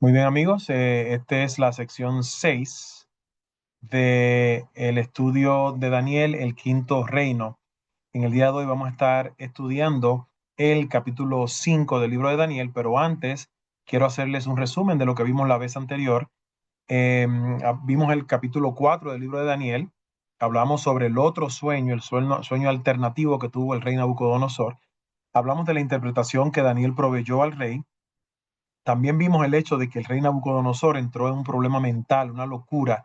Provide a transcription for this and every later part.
Muy bien, amigos. Esta es la sección 6 de el estudio de Daniel, el quinto reino. En el día de hoy vamos a estar estudiando el capítulo 5 del libro de Daniel, pero antes quiero hacerles un resumen de lo que vimos la vez anterior. Vimos el capítulo 4 del libro de Daniel. Hablamos sobre el otro sueño, el sueño alternativo que tuvo el rey Nabucodonosor. Hablamos de la interpretación que Daniel proveyó al rey. También vimos el hecho de que el rey Nabucodonosor entró en un problema mental, una locura,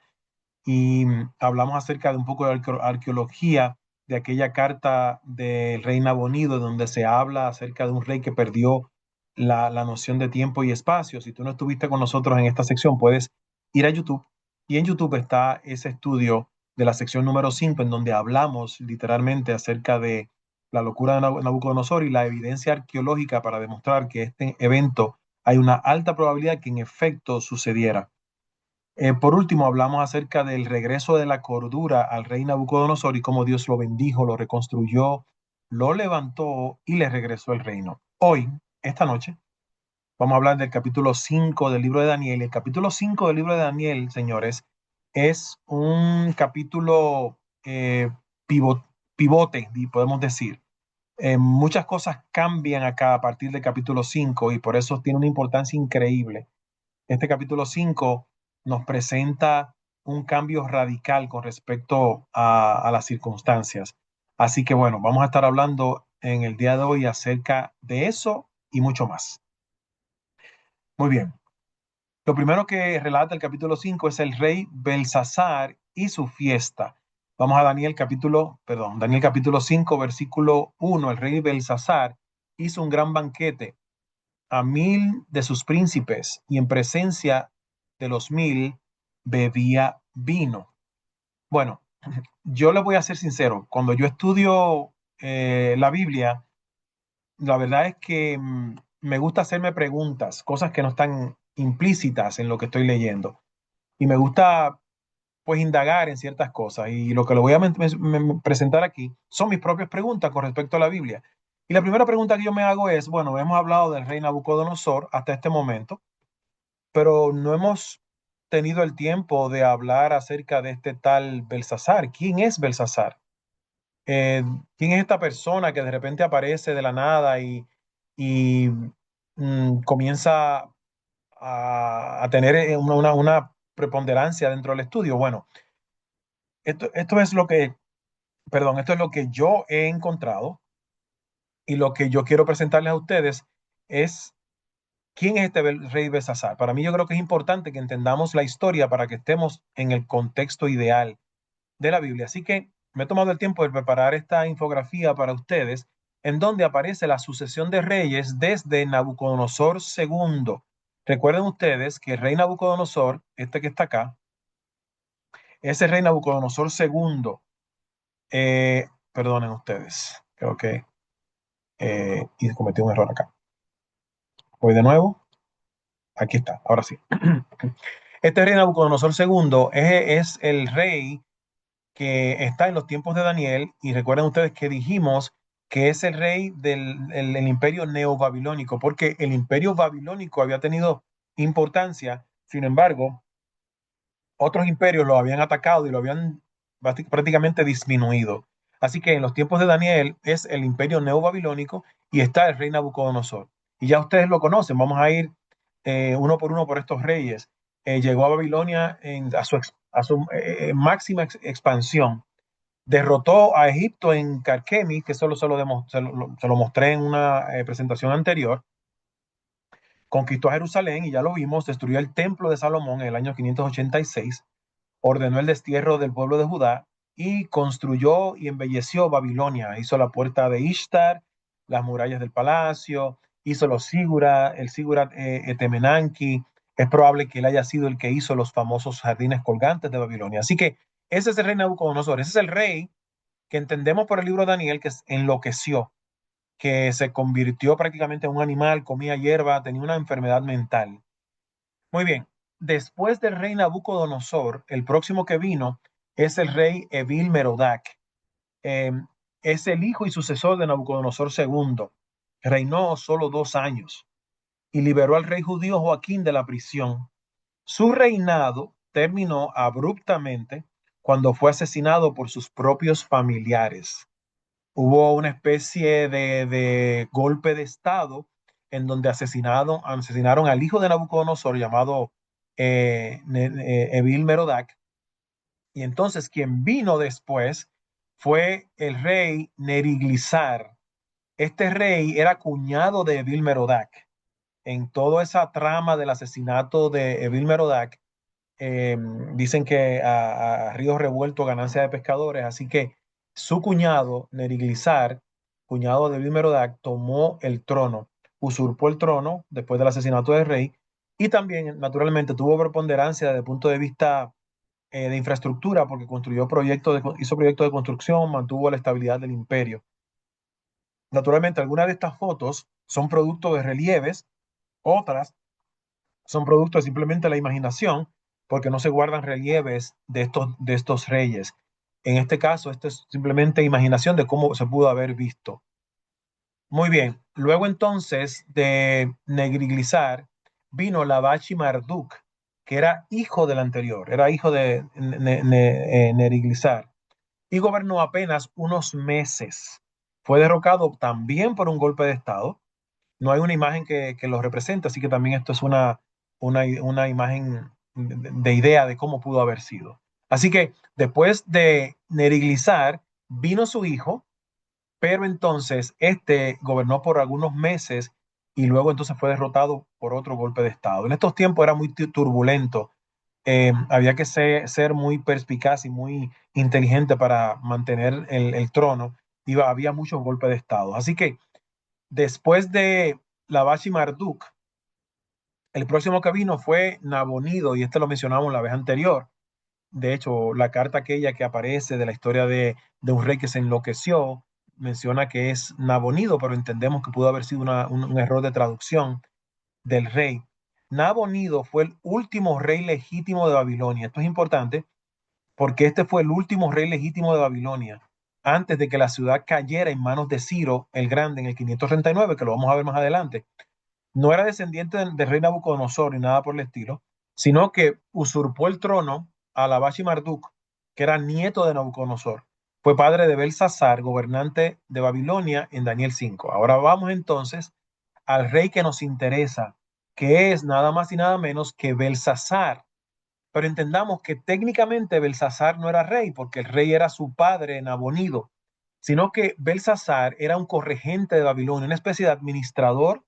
y hablamos acerca de un poco de arqueología de aquella carta del rey Nabonido, donde se habla acerca de un rey que perdió la noción de tiempo y espacio. Si tú no estuviste con nosotros en esta sección, puedes ir a YouTube, y en YouTube está ese estudio de la sección número 5 en donde hablamos literalmente acerca de la locura de Nabucodonosor y la evidencia arqueológica para demostrar que este evento hay una alta probabilidad que en efecto sucediera. Por último, hablamos acerca del regreso de la cordura al rey Nabucodonosor y cómo Dios lo bendijo, lo reconstruyó, lo levantó y le regresó el reino. Hoy, esta noche, vamos a hablar del capítulo 5 del libro de Daniel. El capítulo 5 del libro de Daniel, señores, es un capítulo pivote, podemos decir. Muchas cosas cambian acá a partir del capítulo 5 y por eso tiene una importancia increíble. Este capítulo 5 nos presenta un cambio radical con respecto a las circunstancias. Así que bueno, vamos a estar hablando en el día de hoy acerca de eso y mucho más. Muy bien. Lo primero que relata el capítulo 5 es el rey Belsasar y su fiesta. Vamos a Daniel capítulo 5 versículo 1. El rey Belsasar hizo un gran banquete a 1000 de sus príncipes y en presencia de los 1000 bebía vino. Bueno, yo le voy a ser sincero, cuando yo estudio la Biblia, la verdad es que me gusta hacerme preguntas, cosas que no están implícitas en lo que estoy leyendo. Y me gusta pues indagar en ciertas cosas. Y lo que le voy a presentar aquí son mis propias preguntas con respecto a la Biblia. Y la primera pregunta que yo me hago es, bueno, hemos hablado del rey Nabucodonosor hasta este momento, pero no hemos tenido el tiempo de hablar acerca de este tal Belsasar. ¿Quién es Belsasar? Eh, ¿Quién es esta persona que de repente aparece de la nada y comienza a tener una preponderancia dentro del estudio? Bueno, esto es lo que, perdón, esto es lo que yo he encontrado y lo que yo quiero presentarles a ustedes es quién es este rey Belsasar. Para mí yo creo que es importante que entendamos la historia para que estemos en el contexto ideal de la Biblia. Así que me he tomado el tiempo de preparar esta infografía para ustedes, en donde aparece la sucesión de reyes desde Nabucodonosor II. Recuerden ustedes que el rey Nabucodonosor, este que está acá, es el rey Nabucodonosor II. Perdonen ustedes, creo que y cometí un error acá. Voy de nuevo. Aquí está, ahora sí. Este rey Nabucodonosor II es el rey que está en los tiempos de Daniel, y recuerden ustedes que dijimos que es el rey del imperio neobabilónico, porque el imperio babilónico había tenido importancia. Sin embargo, otros imperios lo habían atacado y lo habían prácticamente disminuido. Así que en los tiempos de Daniel es el imperio neobabilónico y está el rey Nabucodonosor. Y ya ustedes lo conocen, vamos a ir uno por uno por estos reyes. Llegó a Babilonia a su máxima expansión. Derrotó a Egipto en Carquemis, que solo se lo mostré en una presentación anterior. Conquistó a Jerusalén y ya lo vimos, destruyó el templo de Salomón en el año 586, ordenó el destierro del pueblo de Judá y construyó y embelleció Babilonia. Hizo la puerta de Ishtar, las murallas del palacio, hizo el Sigurat Etemenanki. Es probable que él haya sido el que hizo los famosos jardines colgantes de Babilonia. Así que ese es el rey Nabucodonosor. Ese es el rey que entendemos por el libro de Daniel que enloqueció, que se convirtió prácticamente en un animal, comía hierba, tenía una enfermedad mental. Muy bien, después del rey Nabucodonosor, el próximo que vino es el rey Evil Merodach. Eh, es el hijo y sucesor de Nabucodonosor II. Reinó solo 2 años. y liberó al rey judío Joaquín de la prisión. Su reinado terminó abruptamente cuando fue asesinado por sus propios familiares. Hubo una especie de golpe de estado en donde asesinaron al hijo de Nabucodonosor llamado Evil Merodach. Y entonces quien vino después fue el rey Neriglissar. Este rey era cuñado de Evil Merodach. En toda esa trama del asesinato de Evil Merodach, eh, dicen que a río revuelto ganancia de pescadores, así que su cuñado, Neriglissar, cuñado de Evil Merodach, tomó el trono, usurpó el trono después del asesinato del rey y también, naturalmente, tuvo preponderancia desde el punto de vista de infraestructura porque hizo proyectos de construcción, mantuvo la estabilidad del imperio. Naturalmente, algunas de estas fotos son producto de relieves, otras son producto de simplemente la imaginación, porque no se guardan relieves de estos reyes. En este caso, esto es simplemente imaginación de cómo se pudo haber visto. Muy bien, luego entonces de Negriglizar vino Lavachi Marduk, que era hijo del anterior, era hijo de Neriglissar, y gobernó apenas unos meses. Fue derrocado también por un golpe de Estado. No hay una imagen que lo represente, así que también esto es una imagen de idea de cómo pudo haber sido. Así que después de Neriglissar vino su hijo, pero entonces este gobernó por algunos meses y luego entonces fue derrotado por otro golpe de Estado. En estos tiempos era muy turbulento, había que ser muy perspicaz y muy inteligente para mantener el trono. Había muchos golpes de Estado. Así que después de Lavashi Marduk, el próximo que vino fue Nabonido, y este lo mencionamos la vez anterior. De hecho, la carta aquella que aparece de la historia de un rey que se enloqueció menciona que es Nabonido, pero entendemos que pudo haber sido un error de traducción del rey. Nabonido fue el último rey legítimo de Babilonia. Esto es importante porque este fue el último rey legítimo de Babilonia antes de que la ciudad cayera en manos de Ciro el Grande en el 539, que lo vamos a ver más adelante. No era descendiente del rey Nabucodonosor ni nada por el estilo, sino que usurpó el trono a Lavashi Marduk, que era nieto de Nabucodonosor. Fue padre de Belsasar, gobernante de Babilonia en Daniel 5. Ahora vamos entonces al rey que nos interesa, que es nada más y nada menos que Belsasar. Pero entendamos que técnicamente Belsasar no era rey, porque el rey era su padre Nabonido, sino que Belsasar era un corregente de Babilonia, una especie de administrador,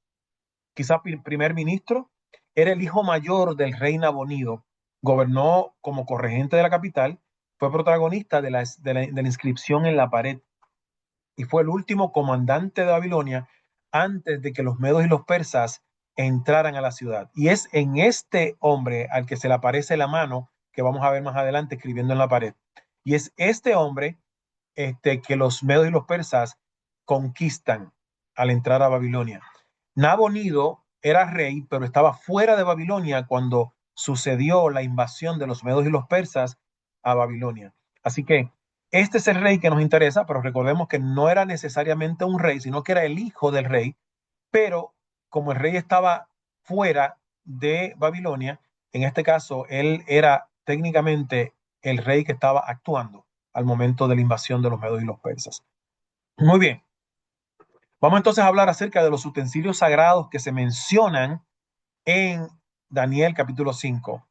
quizá primer ministro. Era el hijo mayor del rey Nabonido, gobernó como corregente de la capital, fue protagonista de la inscripción en la pared y fue el último comandante de Babilonia antes de que los medos y los persas entraran a la ciudad. Y es en este hombre al que se le aparece la mano que vamos a ver más adelante escribiendo en la pared. Y es este hombre que los medos y los persas conquistan al entrar a Babilonia. Nabonido era rey, pero estaba fuera de Babilonia cuando sucedió la invasión de los medos y los persas a Babilonia. Así que este es el rey que nos interesa, pero recordemos que no era necesariamente un rey, sino que era el hijo del rey, pero como el rey estaba fuera de Babilonia, en este caso él era técnicamente el rey que estaba actuando al momento de la invasión de los medos y los persas. Muy bien, vamos entonces a hablar acerca de los utensilios sagrados que se mencionan en Daniel capítulo 5.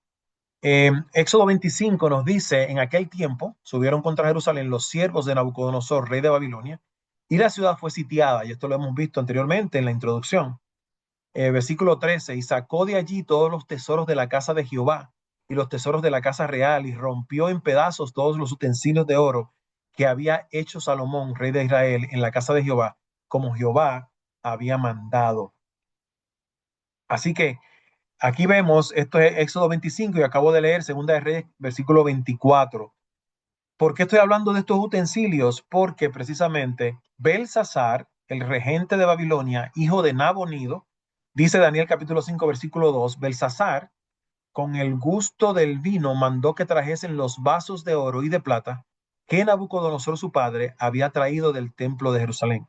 Éxodo 25 nos dice, en aquel tiempo subieron contra Jerusalén los siervos de Nabucodonosor, rey de Babilonia, y la ciudad fue sitiada, y esto lo hemos visto anteriormente en la introducción. Versículo 13, y sacó de allí todos los tesoros de la casa de Jehová y los tesoros de la casa real, y rompió en pedazos todos los utensilios de oro que había hecho Salomón, rey de Israel, en la casa de Jehová, como Jehová había mandado. Así que aquí vemos, esto es Éxodo 25 y acabo de leer Segunda de Reyes, versículo 24. ¿Por qué estoy hablando de estos utensilios? Porque precisamente Belsasar, el regente de Babilonia, hijo de Nabonido, dice Daniel capítulo 5, versículo 2, Belsasar, con el gusto del vino, mandó que trajesen los vasos de oro y de plata que Nabucodonosor su padre había traído del templo de Jerusalén.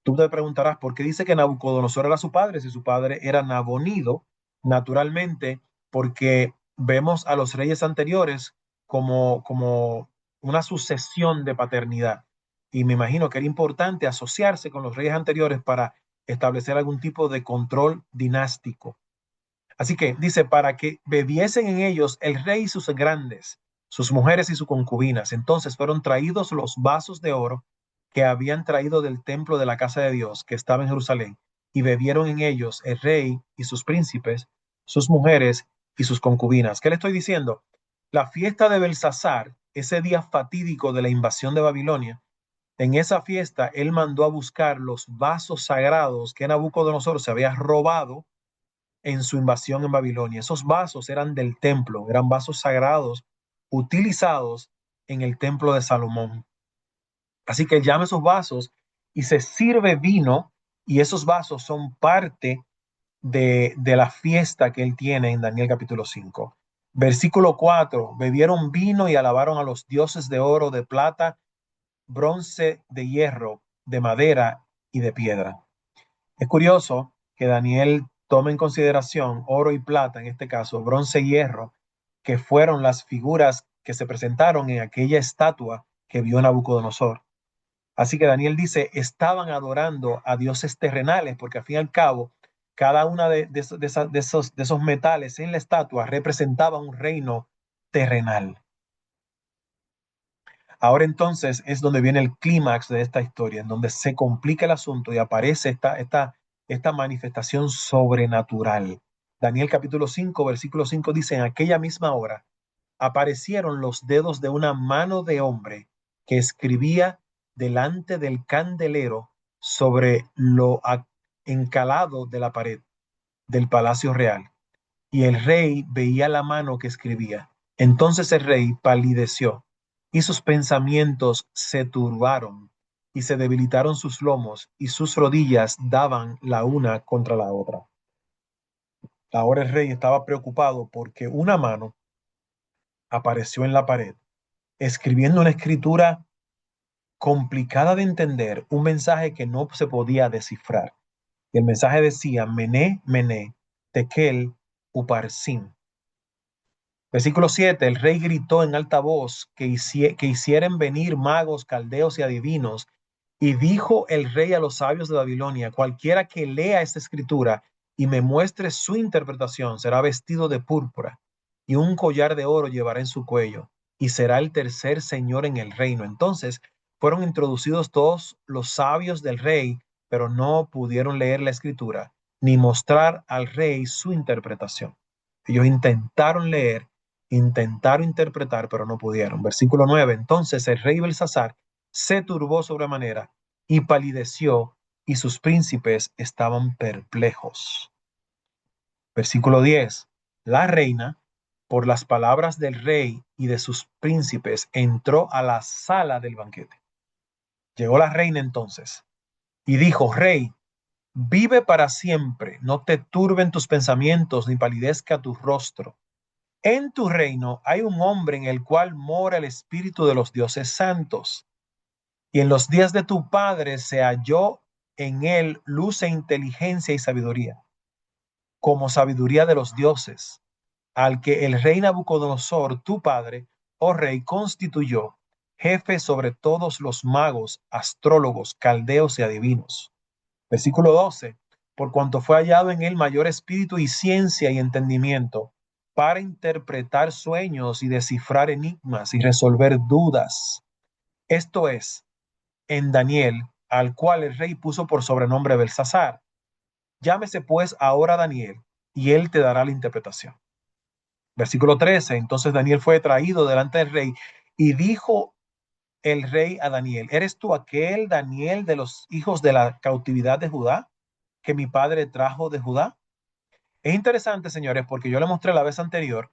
Tú te preguntarás por qué dice que Nabucodonosor era su padre si su padre era Nabonido, naturalmente, porque vemos a los reyes anteriores como una sucesión de paternidad. Y me imagino que era importante asociarse con los reyes anteriores para establecer algún tipo de control dinástico. Así que dice, para que bebiesen en ellos el rey y sus grandes, sus mujeres y sus concubinas. Entonces fueron traídos los vasos de oro que habían traído del templo de la casa de Dios, que estaba en Jerusalén, y bebieron en ellos el rey y sus príncipes, sus mujeres y sus concubinas. ¿Qué le estoy diciendo? La fiesta de Belsasar, ese día fatídico de la invasión de Babilonia, en esa fiesta él mandó a buscar los vasos sagrados que Nabucodonosor se había robado en su invasión en Babilonia. Esos vasos eran del templo, eran vasos sagrados utilizados en el templo de Salomón. Así que él llama esos vasos y se sirve vino, y esos vasos son parte de la fiesta que él tiene en Daniel capítulo 5. Versículo 4: bebieron vino y alabaron a los dioses de oro, de plata, bronce, de hierro, de madera y de piedra. Es curioso que Daniel tome en consideración oro y plata, en este caso bronce y hierro, que fueron las figuras que se presentaron en aquella estatua que vio Nabucodonosor. Así que Daniel dice, estaban adorando a dioses terrenales, porque al fin y al cabo, cada una de esos metales en la estatua representaba un reino terrenal. Ahora entonces es donde viene el clímax de esta historia, en donde se complica el asunto y aparece esta manifestación sobrenatural. Daniel capítulo 5, versículo 5 dice, en aquella misma hora aparecieron los dedos de una mano de hombre que escribía delante del candelero sobre lo encalado de la pared del palacio real. Y el rey veía la mano que escribía. Entonces el rey palideció y sus pensamientos se turbaron y se debilitaron sus lomos y sus rodillas daban la una contra la otra. Ahora el rey estaba preocupado porque una mano apareció en la pared, escribiendo una escritura complicada de entender, un mensaje que no se podía descifrar. Y el mensaje decía, Mené, Mené, Tekel, Uparsin. Versículo 7: el rey gritó en alta voz que hicieran venir magos, caldeos y adivinos. Y dijo el rey a los sabios de Babilonia, cualquiera que lea esta escritura y me muestre su interpretación será vestido de púrpura y un collar de oro llevará en su cuello y será el tercer señor en el reino. Entonces fueron introducidos todos los sabios del rey, pero no pudieron leer la escritura ni mostrar al rey su interpretación. Ellos intentaron leer, intentaron interpretar, pero no pudieron. Versículo 9: entonces el rey Belsasar se turbó sobremanera y palideció, y sus príncipes estaban perplejos. Versículo 10: la reina, por las palabras del rey y de sus príncipes, entró a la sala del banquete. Llegó la reina entonces y dijo, rey, vive para siempre, no te turben tus pensamientos ni palidezca tu rostro. En tu reino hay un hombre en el cual mora el espíritu de los dioses santos. Y en los días de tu padre se halló en él luz e inteligencia y sabiduría, como sabiduría de los dioses, al que el rey Nabucodonosor, tu padre, oh rey, constituyó jefe sobre todos los magos, astrólogos, caldeos y adivinos. Versículo 12: por cuanto fue hallado en él mayor espíritu y ciencia y entendimiento, para interpretar sueños y descifrar enigmas y resolver dudas. Esto es, en Daniel, al cual el rey puso por sobrenombre Belsasar. Llámese pues ahora Daniel, y él te dará la interpretación. Versículo 13: entonces Daniel fue traído delante del rey, y dijo el rey a Daniel, ¿eres tú aquel Daniel de los hijos de la cautividad de Judá, que mi padre trajo de Judá? Es interesante, señores, porque yo le mostré la vez anterior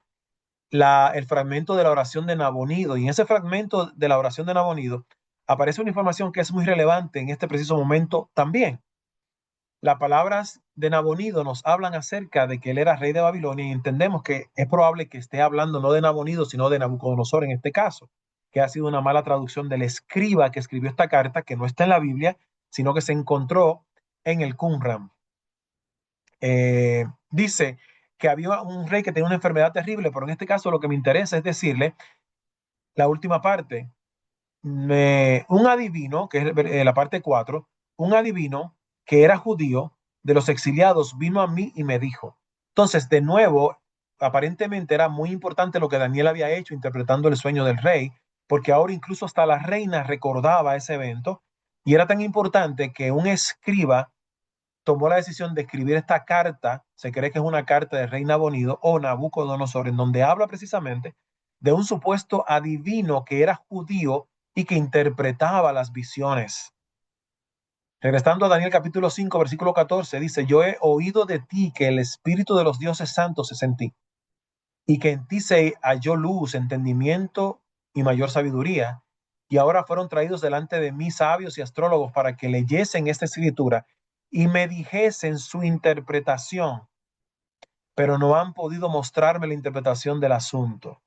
el fragmento de la oración de Nabonido, y en ese fragmento de la oración de Nabonido aparece una información que es muy relevante en este preciso momento también. Las palabras de Nabonido nos hablan acerca de que él era rey de Babilonia, y entendemos que es probable que esté hablando no de Nabonido, sino de Nabucodonosor en este caso, que ha sido una mala traducción del escriba que escribió esta carta, que no está en la Biblia, sino que se encontró en el Qumran. Dice que había un rey que tenía una enfermedad terrible, pero en este caso lo que me interesa es decirle la última parte. Un adivino, que es la parte 4, un adivino que era judío de los exiliados vino a mí y me dijo. Entonces, de nuevo, aparentemente era muy importante lo que Daniel había hecho interpretando el sueño del rey, porque ahora incluso hasta la reina recordaba ese evento, y era tan importante que un escriba tomó la decisión de escribir esta carta. Se cree que es una carta de rey Nabonido o Nabucodonosor, en donde habla precisamente de un supuesto adivino que era judío y que interpretaba las visiones. Regresando a Daniel capítulo 5, versículo 14, dice: yo he oído de ti que el espíritu de los dioses santos es en ti, y que en ti se halló luz, entendimiento y mayor sabiduría. Y ahora fueron traídos delante de mí sabios y astrólogos para que leyesen esta escritura y me dijesen su interpretación, pero no han podido mostrarme la interpretación del asunto.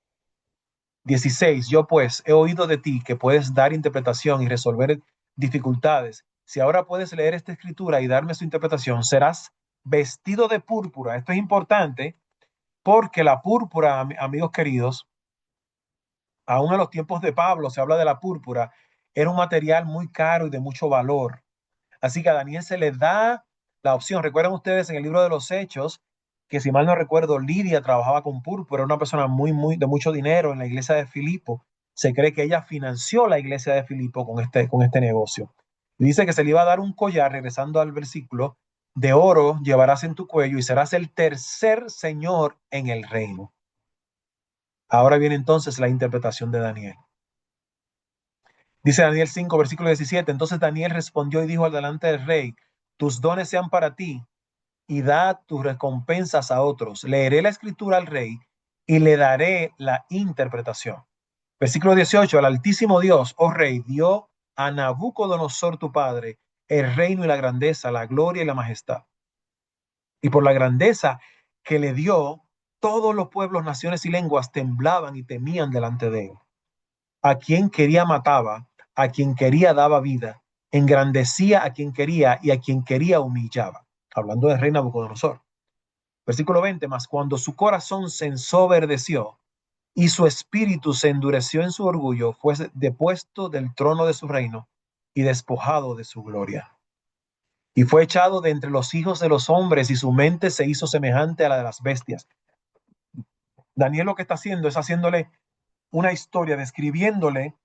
16. Yo pues he oído de ti que puedes dar interpretación y resolver dificultades. Si ahora puedes leer esta escritura y darme su interpretación, serás vestido de púrpura. Esto es importante porque la púrpura, amigos queridos, aún en los tiempos de Pablo se habla de la púrpura, era un material muy caro y de mucho valor. Así que a Daniel se le da la opción. Recuerden ustedes en el libro de los Hechos que, si mal no recuerdo, Lidia trabajaba con púrpura, era una persona de mucho dinero en la iglesia de Filipo. Se cree que ella financió la iglesia de Filipo con este negocio. Y dice que se le iba a dar un collar, regresando al versículo, de oro llevarás en tu cuello y serás el tercer señor en el reino. Ahora viene entonces la interpretación de Daniel. Dice Daniel 5, versículo 17. Entonces Daniel respondió y dijo al delante del rey: tus dones sean para ti y da tus recompensas a otros. Leeré la escritura al rey y le daré la interpretación. Versículo 18. El Altísimo Dios, oh rey, dio a Nabucodonosor tu padre el reino y la grandeza, la gloria y la majestad. Y por la grandeza que le dio, todos los pueblos, naciones y lenguas temblaban y temían delante de él. A quien quería mataba, a quien quería daba vida, engrandecía a quien quería y a quien quería humillaba. Hablando del rey Nabucodonosor. Versículo 20, mas cuando su corazón se ensoberdeció y su espíritu se endureció en su orgullo, fue depuesto del trono de su reino y despojado de su gloria. Y fue echado de entre los hijos de los hombres y su mente se hizo semejante a la de las bestias. Daniel lo que está haciendo es haciéndole una historia, describiéndole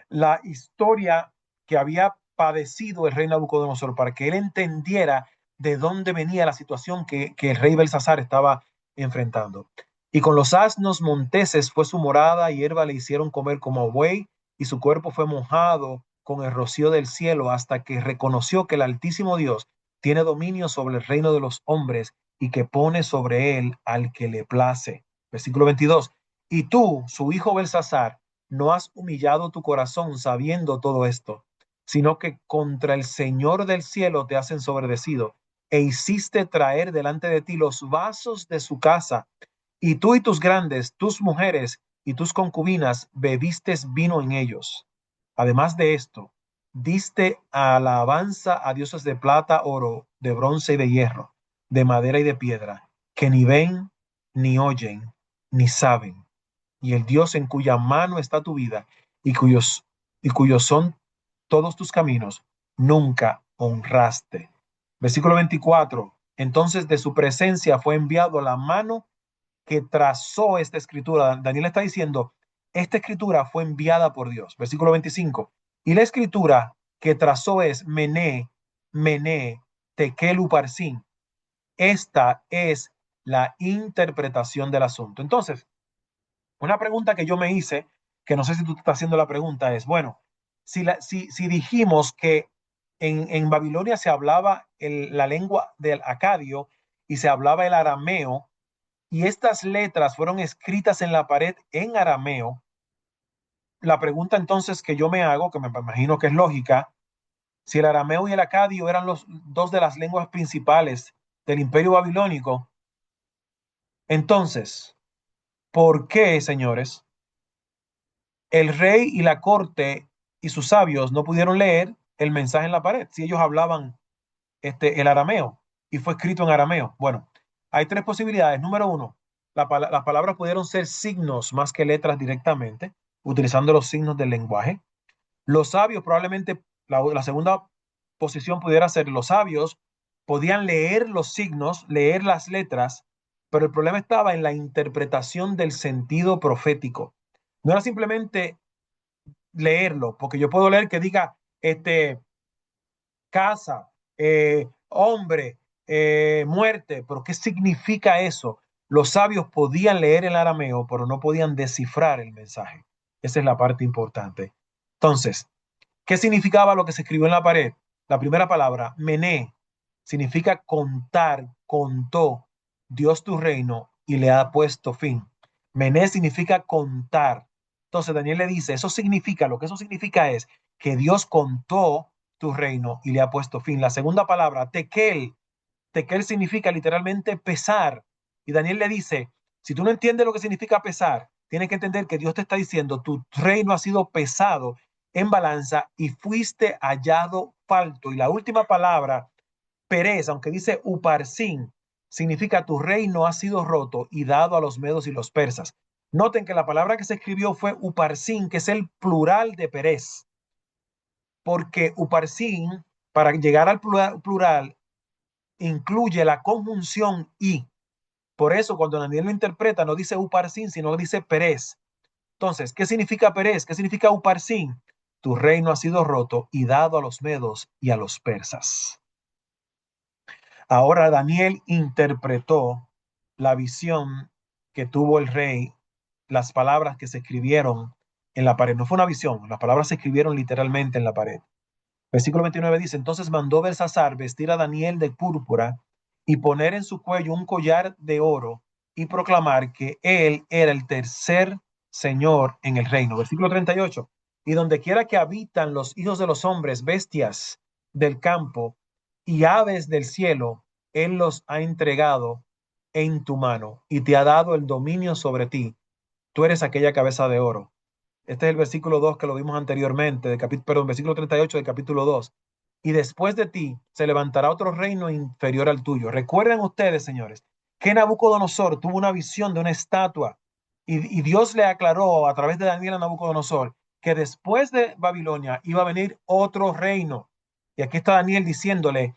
la historia que había padecido el rey Nabucodonosor, para que él entendiera de dónde venía la situación que el rey Belsasar estaba enfrentando. Y con los asnos monteses fue su morada, y hierba le hicieron comer como buey, y su cuerpo fue mojado con el rocío del cielo, hasta que reconoció que el Altísimo Dios tiene dominio sobre el reino de los hombres, y que pone sobre él al que le place. Versículo 22. Y tú, su hijo Belsasar, no has humillado tu corazón sabiendo todo esto, sino que contra el Señor del cielo te has ensoverdecido e hiciste traer delante de ti los vasos de su casa, y tú y tus grandes, tus mujeres y tus concubinas bebiste vino en ellos. Además de esto, diste alabanza a dioses de plata, oro, de bronce y de hierro, de madera y de piedra, que ni ven, ni oyen, ni saben, y el Dios en cuya mano está tu vida y cuyos son todos tus caminos, nunca honraste. Versículo 24. Entonces de su presencia fue enviado la mano que trazó esta escritura. Daniel está diciendo, esta escritura fue enviada por Dios. Versículo 25. Y la escritura que trazó es Mené, Mené, Tekel Uparsin. Esta es la interpretación del asunto. Entonces, una pregunta que yo me hice, que no sé si tú te estás haciendo la pregunta, es, bueno, si dijimos que en Babilonia se hablaba la lengua del acadio y se hablaba el arameo, y estas letras fueron escritas en la pared en arameo, la pregunta entonces que yo me hago, que me imagino que es lógica, si el arameo y el acadio eran los dos de las lenguas principales del imperio babilónico, entonces, ¿por qué, señores, el rey y la corte y sus sabios no pudieron leer el mensaje en la pared si ellos hablaban el arameo y fue escrito en arameo? Bueno, hay tres posibilidades. Número uno, las palabras pudieron ser signos más que letras directamente, utilizando los signos del lenguaje. Los sabios probablemente, la segunda posición pudiera ser, los sabios podían leer los signos, leer las letras, pero el problema estaba en la interpretación del sentido profético. No era simplemente leerlo, porque yo puedo leer que diga, casa, hombre, muerte, pero ¿qué significa eso? Los sabios podían leer el arameo, pero no podían descifrar el mensaje. Esa es la parte importante. Entonces, ¿qué significaba lo que se escribió en la pared? La primera palabra, mené, significa contar, contó Dios tu reino y le ha puesto fin. Mené significa contar. Entonces Daniel le dice, eso significa, lo que eso significa es que Dios contó tu reino y le ha puesto fin. La segunda palabra, tekel, tekel significa literalmente pesar. Y Daniel le dice, si tú no entiendes lo que significa pesar, tienes que entender que Dios te está diciendo, tu reino ha sido pesado en balanza y fuiste hallado falto. Y la última palabra, perez, aunque dice uparsin, significa tu reino ha sido roto y dado a los medos y los persas. Noten que la palabra que se escribió fue uparsin, que es el plural de perez, porque uparsin, para llegar al plural, incluye la conjunción y. Por eso, cuando Daniel lo interpreta, no dice uparsin, sino dice perez. Entonces, ¿qué significa perez? ¿Qué significa uparsin? Tu reino ha sido roto y dado a los medos y a los persas. Ahora Daniel interpretó la visión que tuvo el rey, las palabras que se escribieron en la pared. No fue una visión, las palabras se escribieron literalmente en la pared. Versículo 29 dice, entonces mandó Belsasar vestir a Daniel de púrpura y poner en su cuello un collar de oro y proclamar que él era el tercer señor en el reino. Versículo 38, y donde quiera que habitan los hijos de los hombres, bestias del campo y aves del cielo, él los ha entregado en tu mano y te ha dado el dominio sobre ti. Tú eres aquella cabeza de oro. Este es el versículo 2 que lo vimos anteriormente, perdón, versículo 38 del capítulo 2. Y después de ti se levantará otro reino inferior al tuyo. Recuerden ustedes, señores, que Nabucodonosor tuvo una visión de una estatua y Dios le aclaró a través de Daniel a Nabucodonosor que después de Babilonia iba a venir otro reino. Y aquí está Daniel diciéndole,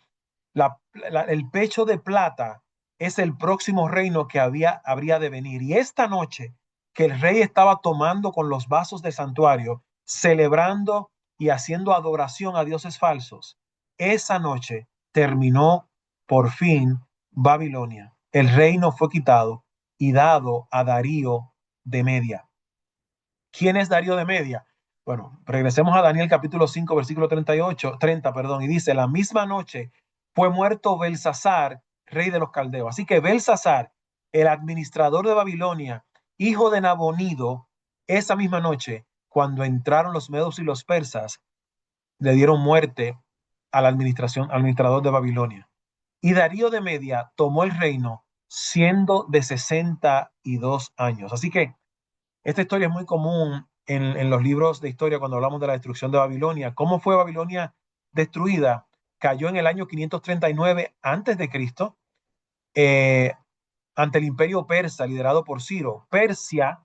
el pecho de plata es el próximo reino que habría de venir. Y esta noche que el rey estaba tomando con los vasos del santuario, celebrando y haciendo adoración a dioses falsos, esa noche terminó por fin Babilonia. El reino fue quitado y dado a Darío de Media. ¿Quién es Darío de Media? Bueno, regresemos a Daniel capítulo 5, versículo 30, perdón, y dice, la misma noche fue muerto Belsasar, rey de los caldeos. Así que Belsasar, el administrador de Babilonia, hijo de Nabonido, esa misma noche, cuando entraron los medos y los persas, le dieron muerte a la administrador de Babilonia. Y Darío de Media tomó el reino siendo de 62 años. Así que esta historia es muy común en los libros de historia cuando hablamos de la destrucción de Babilonia. ¿Cómo fue Babilonia destruida? Cayó en el año 539 antes de Cristo ante el imperio persa liderado por Ciro. Persia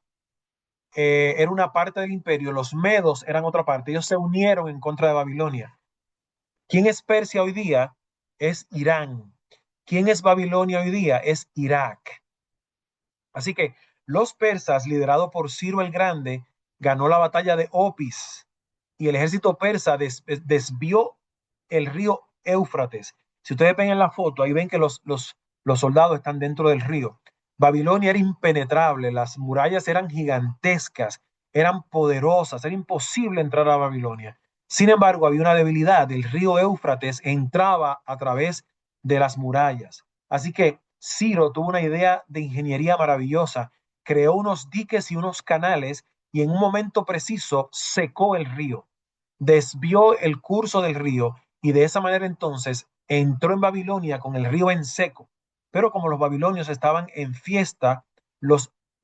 era una parte del imperio, los medos eran otra parte. Ellos se unieron en contra de Babilonia. ¿Quién es Persia hoy día? Es Irán. ¿Quién es Babilonia hoy día? Es Irak. Así que los persas, liderados por Ciro el Grande, ganó la batalla de Opis y el ejército persa desvió el río Éufrates. Si ustedes ven en la foto, ahí ven que los soldados están dentro del río. Babilonia era impenetrable, las murallas eran gigantescas, eran poderosas, era imposible entrar a Babilonia. Sin embargo, había una debilidad, el río Éufrates entraba a través de las murallas. Así que Ciro tuvo una idea de ingeniería maravillosa, creó unos diques y unos canales y en un momento preciso secó el río, desvió el curso del río y de esa manera entonces entró en Babilonia con el río en seco. Pero como los babilonios estaban en fiesta,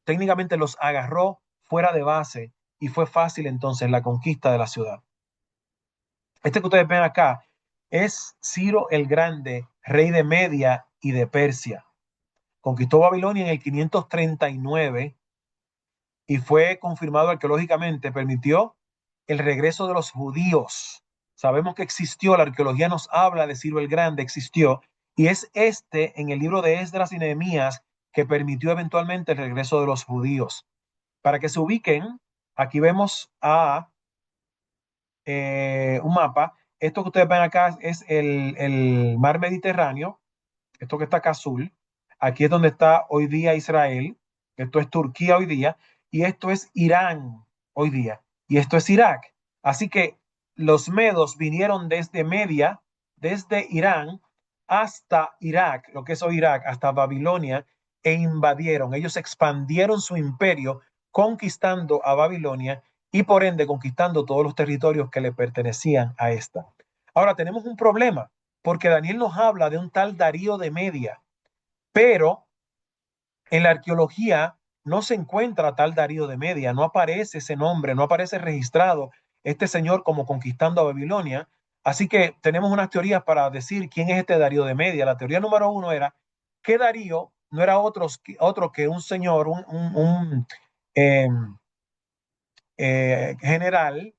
técnicamente los agarró fuera de base y fue fácil entonces la conquista de la ciudad. Este que ustedes ven acá es Ciro el Grande, rey de Media y de Persia. Conquistó Babilonia en el 539 y fue confirmado arqueológicamente, permitió el regreso de los judíos. Sabemos que existió, la arqueología nos habla de Ciro el Grande, existió, y es este en el libro de Esdras y Nehemías que permitió eventualmente el regreso de los judíos. Para que se ubiquen, aquí vemos a un mapa. Esto que ustedes ven acá es el mar Mediterráneo, esto que está acá azul. Aquí es donde está hoy día Israel, esto es Turquía hoy día, y esto es Irán hoy día, y esto es Irak. Así que los medos vinieron desde Media, desde Irán hasta Irak, lo que es hoy Irak, hasta Babilonia, e invadieron. Ellos expandieron su imperio conquistando a Babilonia y por ende conquistando todos los territorios que le pertenecían a esta. Ahora tenemos un problema, porque Daniel nos habla de un tal Darío de Media, pero en la arqueología no se encuentra tal Darío de Media, no aparece ese nombre, no aparece registrado este señor como conquistando a Babilonia. Así que tenemos unas teorías para decir quién es este Darío de Media. La teoría número uno era que Darío no era otro que un señor, un eh, general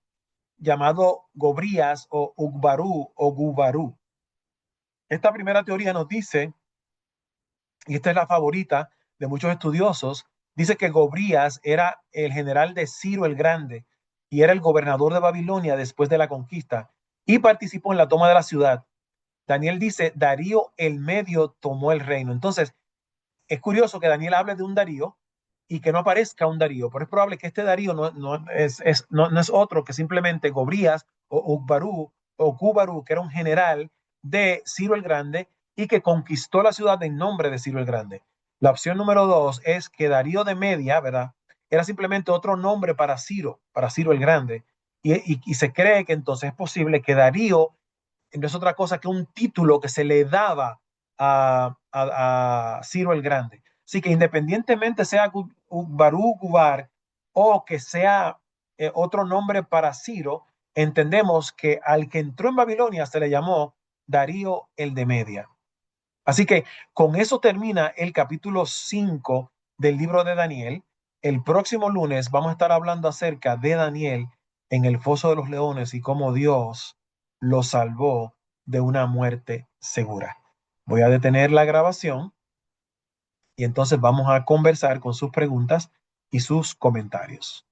llamado Gobrías o Ugbarú o Gubarú. Esta primera teoría nos dice, y esta es la favorita de muchos estudiosos, dice que Gobrías era el general de Ciro el Grande y era el gobernador de Babilonia después de la conquista y participó en la toma de la ciudad. Daniel dice, Darío el Medio tomó el reino. Entonces, es curioso que Daniel hable de un Darío y que no aparezca un Darío, pero es probable que este Darío no es otro que simplemente Gobrías o Ugbarú o Kubarú, que era un general de Ciro el Grande y que conquistó la ciudad en nombre de Ciro el Grande. La opción número dos es que Darío de Media, ¿verdad? Era simplemente otro nombre para Ciro el Grande. Y se cree que entonces es posible que Darío no es otra cosa que un título que se le daba a Ciro el Grande. Así que independientemente sea Barú Gubar o que sea otro nombre para Ciro, entendemos que al que entró en Babilonia se le llamó Darío el de Media. Así que con eso termina el capítulo 5 del libro de Daniel. El próximo lunes vamos a estar hablando acerca de Daniel en el foso de los leones y cómo Dios lo salvó de una muerte segura. Voy a detener la grabación y entonces vamos a conversar con sus preguntas y sus comentarios.